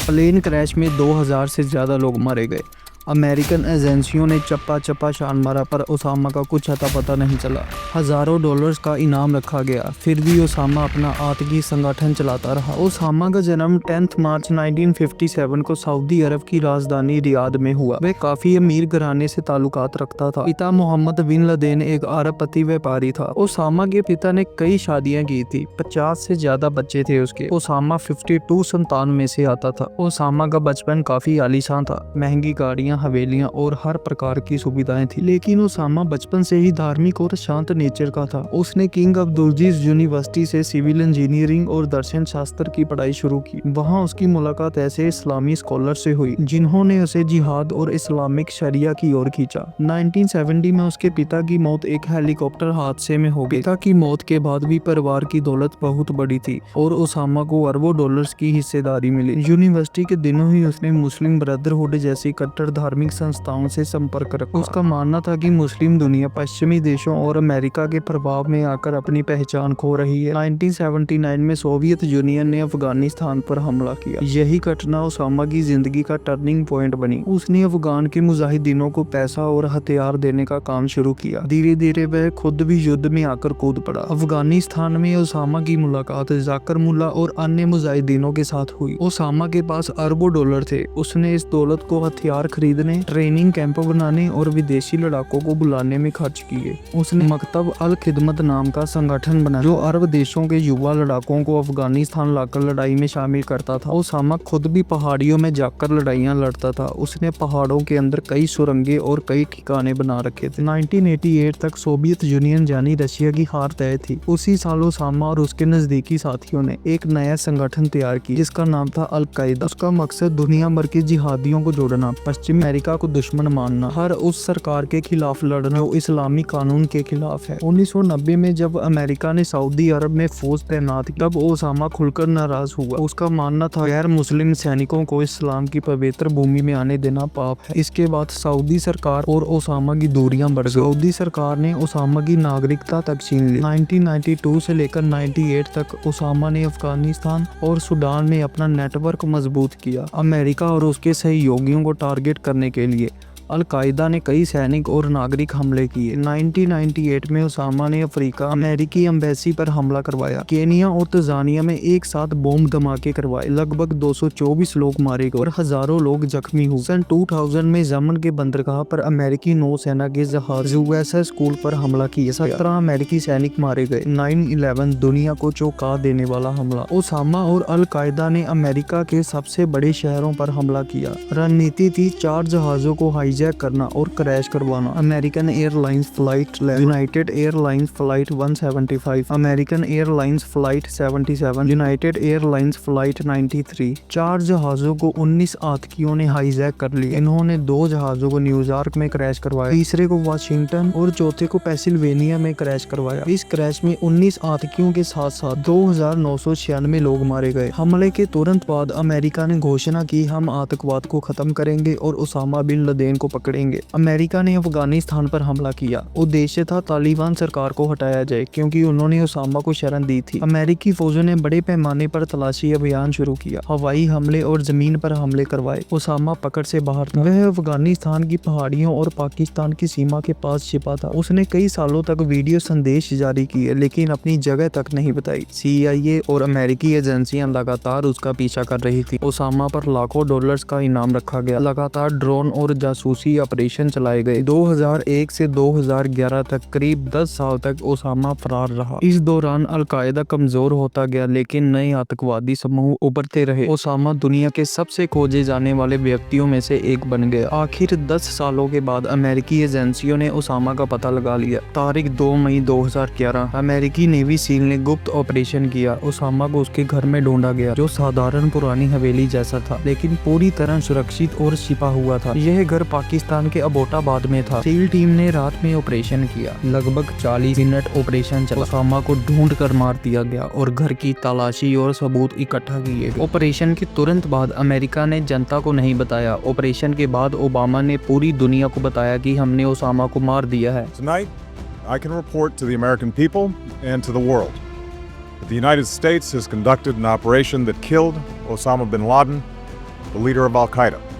Plane crash में 2000 से ज़्यादा लोग मारे गए। अमेरिकन एजेंसियों ने चप्पा चप्पा छान मारा पर ओसामा का कुछ अता पता नहीं चला। हज़ारों डॉलर्स का इनाम रखा गया, फिर भी ओसामा अपना आतंकी संगठन चलाता रहा। ओसामा का जन्म 10 मार्च 1957 को सऊदी अरब की राजधानी रियाद में हुआ। वह काफ़ी अमीर घराने से ताल्लुकात रखता था। पिता मोहम्मद बिन लदेन एक अरबपति व्यापारी था। ओसामा के पिता ने कई शादियां की थी, 50 से ज़्यादा बच्चे थे उसके। ओसामा 52 संतान में से आता था। ओसामा का बचपन काफ़ी आलीशान था, महंगी गाड़ियाँ, हवेलियां और हर प्रकार की सुविधाएं थी। लेकिन ओसामा बचपन से ही धार्मिक और शांत नेचर का था। उसने किंग अब्दुलजीज यूनिवर्सिटी से सिविल इंजीनियरिंग और दर्शन शास्त्र की पढ़ाई शुरू की। वहां उसकी मुलाकात ऐसे इस्लामी स्कॉलर से हुई जिन्होंने उसे जिहाद और इस्लामिक शरिया की ओर खींचा। 1970 में उसके पिता की मौत एक हेलीकॉप्टर हादसे में हो गई। पिता की मौत के बाद भी परिवार की दौलत बहुत बड़ी थी और ओसामा को अरबों डॉलर्स की हिस्सेदारी मिली। यूनिवर्सिटी के दिनों ही उसने मुस्लिम ब्रदरहुड जैसी कट्टर धार्मिक संस्थाओं से संपर्क रखा। उसका मानना था कि मुस्लिम दुनिया पश्चिमी देशों और अमेरिका के प्रभाव में आकर अपनी पहचान खो रही है। 1979 में सोवियत यूनियन ने अफगानिस्तान पर हमला किया। यही घटना ओसामा की जिंदगी का टर्निंग पॉइंट बनी। उसने अफगान के मुजाहिदीनों को पैसा और हथियार देने का काम शुरू किया। धीरे धीरे वह खुद भी युद्ध में आकर कूद पड़ा। अफगानिस्तान में ओसामा की मुलाकात जाकर मुल्ला और अन्य मुजाहिदीनों के साथ हुई। ओसामा के पास अरबों डॉलर थे। उसने इस दौलत को हथियार खरीदने, ट्रेनिंग कैंप बनाने और विदेशी लड़ाकों को बुलाने में खर्च किए। उसने मकतब अल खिदमत नाम का संगठन बनाया जो अरब देशों के युवा लड़ाकों को अफगानिस्तान लाकर लड़ाई में शामिल करता था। ओसामा खुद भी पहाड़ियों में जाकर लड़ाइयां लड़ता था। उसने पहाड़ों के अंदर कई सुरंगें और कई ठिकाने बना रखे थे। 1988 तक सोवियत यूनियन यानी रशिया की हार तय थी। उसी साल ओसामा और उसके नजदीकी साथियों ने एक नया संगठन तैयार किया जिसका नाम था अल कायदा। उसका मकसद दुनिया भर के जिहादियों को जोड़ना, पश्चिमी अमेरिका को दुश्मन मानना, हर उस सरकार के खिलाफ लड़ना जो इस्लामी कानून के खिलाफ है। 1990 में जब अमेरिका ने सऊदी अरब में फौज तैनात की तब ओसामा खुलकर नाराज हुआ। उसका मानना था गैर मुस्लिम सैनिकों को इस्लाम की पवित्र भूमि में आने देना पाप है। इसके बाद सऊदी सरकार और ओसामा की दूरियां बढ़ गई। सऊदी सरकार ने ओसामा की नागरिकता तक छीन ली। 1992 से लेकर 98 तक ओसामा ने अफगानिस्तान और सूडान में अपना नेटवर्क मजबूत किया। अमेरिका और उसके सहयोगियों को टारगेट करने के लिए अल कायदा ने कई सैनिक और नागरिक हमले किए। 1998 में ओसामा ने अफ्रीका अमेरिकी एम्बेसी पर हमला करवाया। केनिया और तंजानिया में एक साथ बम धमाके करवाए। लगभग 224 लोग मारे गए और हजारों लोग जख्मी हुए। सन 2000 में यमन के बंदरगाह पर अमेरिकी नौसेना के जहाज यूएसएस स्कूल पर हमला किया। 17 अमेरिकी सैनिक मारे गए। 9/11 दुनिया को चौंका देने वाला हमला। ओसामा और अल कायदा ने अमेरिका के सबसे बड़े शहरों पर हमला किया। रणनीति थी 4 जहाजों को हाईजैक करना और क्रैश करवाना। American airlines flight 11, United airlines flight 175, American airlines flight 77, United airlines flight 93। 4 जहाजों को 19 आतंकियों ने हाईजैक कर लिया। इन्होंने 2 जहाजों को न्यूयॉर्क में क्रैश करवाया, तीसरे को वाशिंगटन और चौथे को पेंसिल्वेनिया में क्रैश करवाया। इस क्रैश में 19 आतंकियों के साथ साथ 2996 लोग मारे गए। हमले के तुरंत बाद अमेरिका ने घोषणा की हम आतंकवाद को खत्म करेंगे और ओसामा बिन लदेन को पकड़ेंगे। अमेरिका ने अफगानिस्तान पर हमला किया। उद्देश्य था तालिबान सरकार को हटाया जाए क्योंकि उन्होंने ओसामा को शरण दी थी। अमेरिकी फौजों ने बड़े पैमाने पर तलाशी अभियान शुरू किया, हवाई हमले और जमीन पर हमले करवाए। ओसामा पकड़ से बाहर था। वह अफगानिस्तान की पहाड़ियों और पाकिस्तान की सीमा के पास छिपा था। उसने कई सालों तक वीडियो संदेश जारी किए लेकिन अपनी जगह तक नहीं बताई। CIA और अमेरिकी एजेंसियां लगातार उसका पीछा कर रही थी। ओसामा पर लाखों डॉलर्स का इनाम रखा गया। लगातार ड्रोन और जासूसी ऑपरेशन चलाए गए। 2001 से 2011 तक करीब 10 साल तक ओसामा फरार रहा। इस दौरान अल कायदा कमजोर होता गया लेकिन नए आतंकवादी समूह उभरते रहे। ओसामा दुनिया के सबसे खोजे जाने वाले व्यक्तियों में से एक बन गया। आखिर 10 सालों के बाद अमेरिकी एजेंसियों ने ओसामा का पता लगा लिया। तारीख 2 मई 2011 अमेरिकी नेवी सील ने गुप्त ऑपरेशन किया। ओसामा को उसके घर में ढूंढा गया जो साधारण पुरानी हवेली जैसा था लेकिन पूरी तरह सुरक्षित और छिपा हुआ था। यह घर पाकिस्तान के अबोटाबाद में था। सील टीम ने रात में ऑपरेशन किया। लगभग 40 मिनट ऑपरेशन चला। ओसामा को ढूंढ कर मार दिया गया और घर की तलाशी और सबूत इकट्ठा किए गए। ऑपरेशन के तुरंत बाद अमेरिका ने जनता को नहीं बताया। ऑपरेशन के बाद ओबामा ने पूरी दुनिया को बताया कि हमने ओसामा को मार दिया है। Tonight, I can report to the American people and to the world that the United States has conducted an operation that killed Osama bin Laden the leader of Al Qaeda.